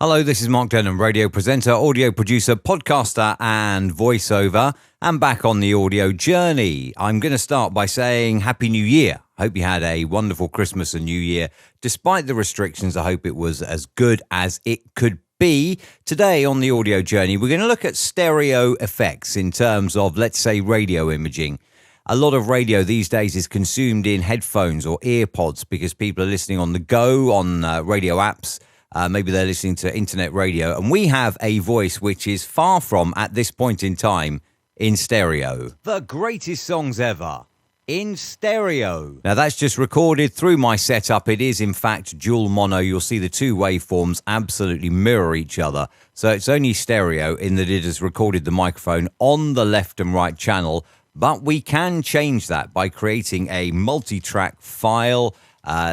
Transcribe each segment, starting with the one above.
Hello, this is Mark Denham, radio presenter, audio producer, podcaster, and voiceover. I'm back on the audio journey. I'm going to start by saying Happy New Year. I hope you had a wonderful Christmas and New Year. Despite the restrictions, I hope it was as good as it could be. Today on the audio journey, we're going to look at stereo effects in terms of, let's say, radio imaging. A lot of radio these days is consumed in headphones or earpods because people are listening on the go, on radio apps. Maybe they're listening to internet radio. And we have a voice which is far from, at this point in time, in stereo. The greatest songs ever in stereo. Now, that's just recorded through my setup. It is, in fact, dual mono. You'll see the two waveforms absolutely mirror each other. So it's only stereo in that it has recorded the microphone on the left and right channel. But we can change that by creating a multi-track file,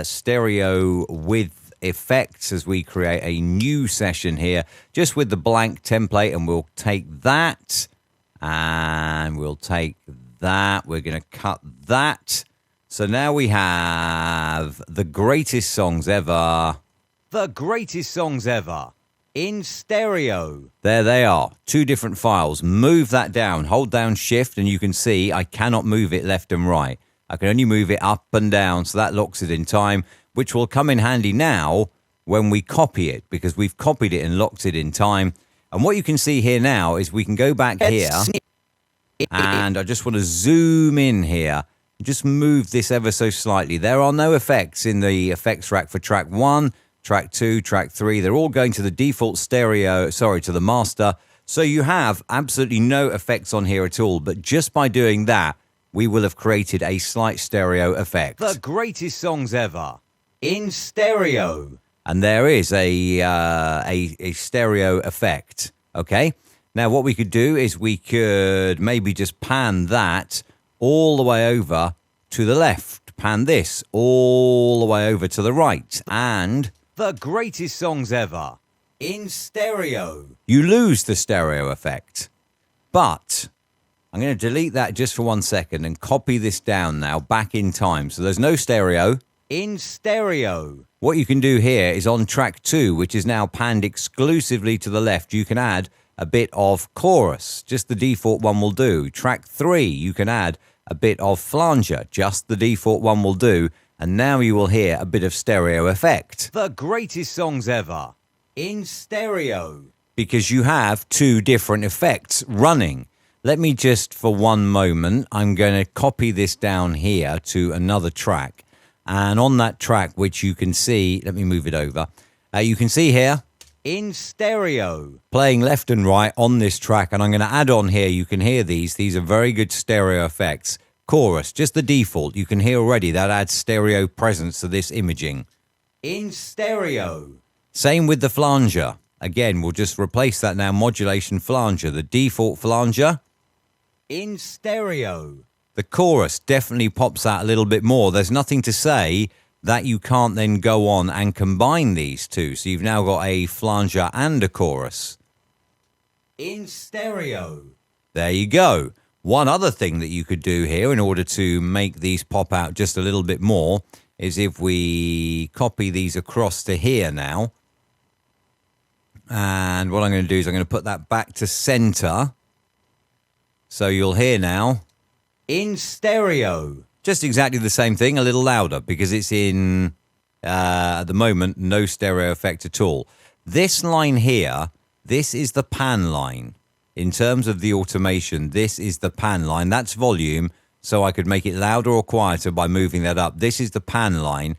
stereo with effects, as we create a new session here just with the blank template, and we'll take that and we'll take that. We're going to cut that. So now we have the greatest songs ever. The greatest songs ever in stereo. There they are, two different files. Move that down, hold down shift, and you can see I cannot move it left and right. I can only move it up and down, so that locks it in time, which will come in handy now when we copy it, because we've copied it and locked it in time. And what you can see here now is we can go back here, and I just want to zoom in here, just move this ever so slightly. There are no effects in the effects rack for track 1, track 2, track 3. They're all going to the default stereo, to the master. So you have absolutely no effects on here at all, but just by doing that, we will have created a slight stereo effect. The greatest songs ever in stereo. And there is a stereo effect. Okay. Now what we could do is we could maybe just pan that all the way over to the left. Pan this all the way over to the right. And the greatest songs ever in stereo. You lose the stereo effect. But I'm going to delete that just for 1 second and copy this down now back in time. So there's no stereo. In stereo. What you can do here is on track 2, which is now panned exclusively to the left, you can add a bit of chorus. Just the default one will do. Track 3, you can add a bit of flanger. Just the default one will do. And now you will hear a bit of stereo effect. The greatest songs ever in stereo. Because you have two different effects running. Let me just, for one moment, I'm going to copy this down here to another track. And on that track, which you can see, let me move it over. You can see here, in stereo, playing left and right on this track. And I'm going to add on here, you can hear these. These are very good stereo effects. Chorus, just the default. You can hear already that adds stereo presence to this imaging. In stereo. Same with the flanger. Again, we'll just replace that now. Modulation flanger, the default flanger. In stereo. The chorus definitely pops out a little bit more. There's nothing to say that you can't then go on and combine these two. So you've now got a flanger and a chorus. In stereo. There you go. One other thing that you could do here in order to make these pop out just a little bit more is if we copy these across to here now. And what I'm going to do is I'm going to put that back to center. So you'll hear now, in stereo. Just exactly the same thing, a little louder, because it's in, at the moment, no stereo effect at all. This line here, this is the pan line. In terms of the automation, this is the pan line. That's volume, so I could make it louder or quieter by moving that up. This is the pan line,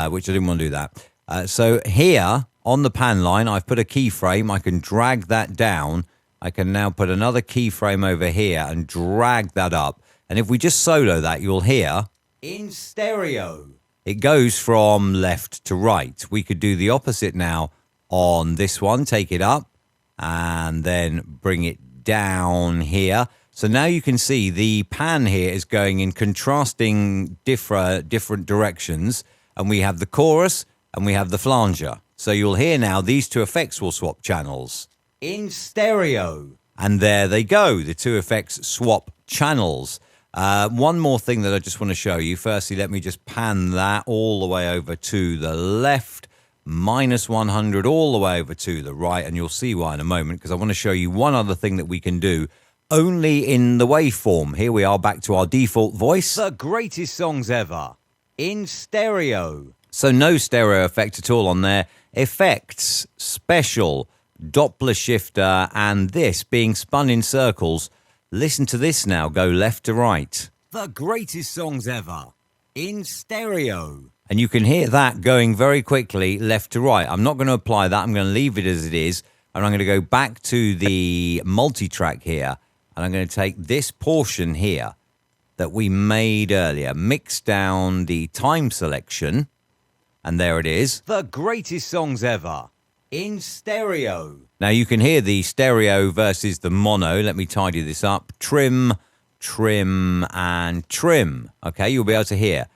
which I didn't want to do that. So here, on the pan line, I've put a keyframe. I can drag that down. I can now put another keyframe over here and drag that up. And if we just solo that, you'll hear, in stereo. It goes from left to right. We could do the opposite now on this one. Take it up and then bring it down here. So now you can see the pan here is going in contrasting different directions. And we have the chorus and we have the flanger. So you'll hear now these two effects will swap channels. In stereo. And there they go. The two effects swap channels. One more thing that I just want to show you. Firstly, let me just pan that all the way over to the left. -100 all the way over to the right, and you'll see why in a moment, because I want to show you one other thing that we can do only in the waveform. Here we are back to our default voice. The greatest songs ever in stereo. So no stereo effect at all on there. Effects, special, Doppler shifter, and this being spun in circles. Listen to this now, go left to right. The greatest songs ever in stereo. And you can hear that going very quickly left to right. I'm not going to apply that. I'm going to leave it as it is. And I'm going to go back to the multi-track here. And I'm going to take this portion here that we made earlier, mix down the time selection. And there it is. The greatest songs ever in stereo. Now you can hear the stereo versus the mono. Let me tidy this up. Trim, trim, and trim. Okay, you'll be able to hear.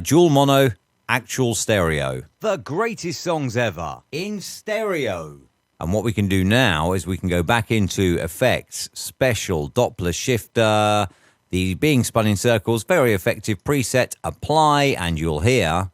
Dual mono, actual stereo. The greatest songs ever in stereo. And what we can do now is we can go back into effects, special, Doppler shifter, the being spun in circles, very effective preset, apply, and you'll hear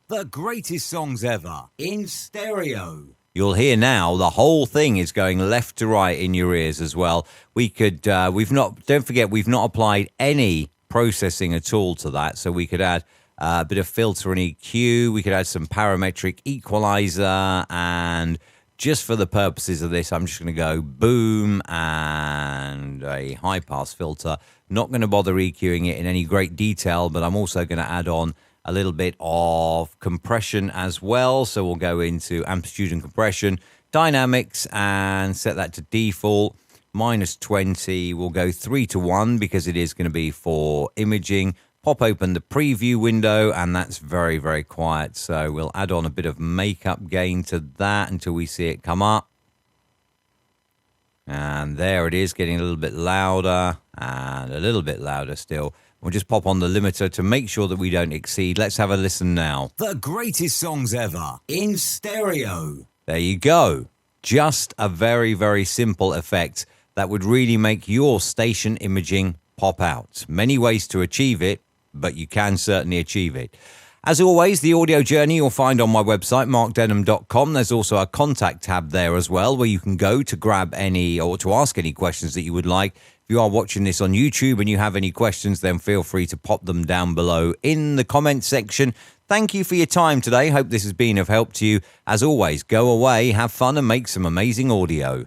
the greatest songs ever in stereo. You'll hear now the whole thing is going left to right in your ears as well. We could, don't forget, we've not applied any processing at all to that. So we could add a bit of filter and EQ. We could add some parametric equalizer. And just for the purposes of this, I'm just going to go boom and a high pass filter. Not going to bother EQing it in any great detail, but I'm also going to add on a little bit of compression as well. So we'll go into amplitude and compression, dynamics, and set that to default. -20, we'll go 3 to 1 because it is going to be for imaging. Pop open the preview window, and that's very, very quiet. So we'll add on a bit of makeup gain to that until we see it come up. And there it is, getting a little bit louder and a little bit louder still. We'll just pop on the limiter to make sure that we don't exceed. Let's have a listen now. The greatest songs ever in stereo. There you go. Just a very, very simple effect that would really make your station imaging pop out. Many ways to achieve it, but you can certainly achieve it. As always, the audio journey you'll find on my website, markdenham.com. There's also a contact tab there as well, where you can go to grab any or to ask any questions that you would like. If you are watching this on YouTube and you have any questions, then feel free to pop them down below in the comment section. Thank you for your time today. Hope this has been of help to you. As always, go away, have fun, and make some amazing audio.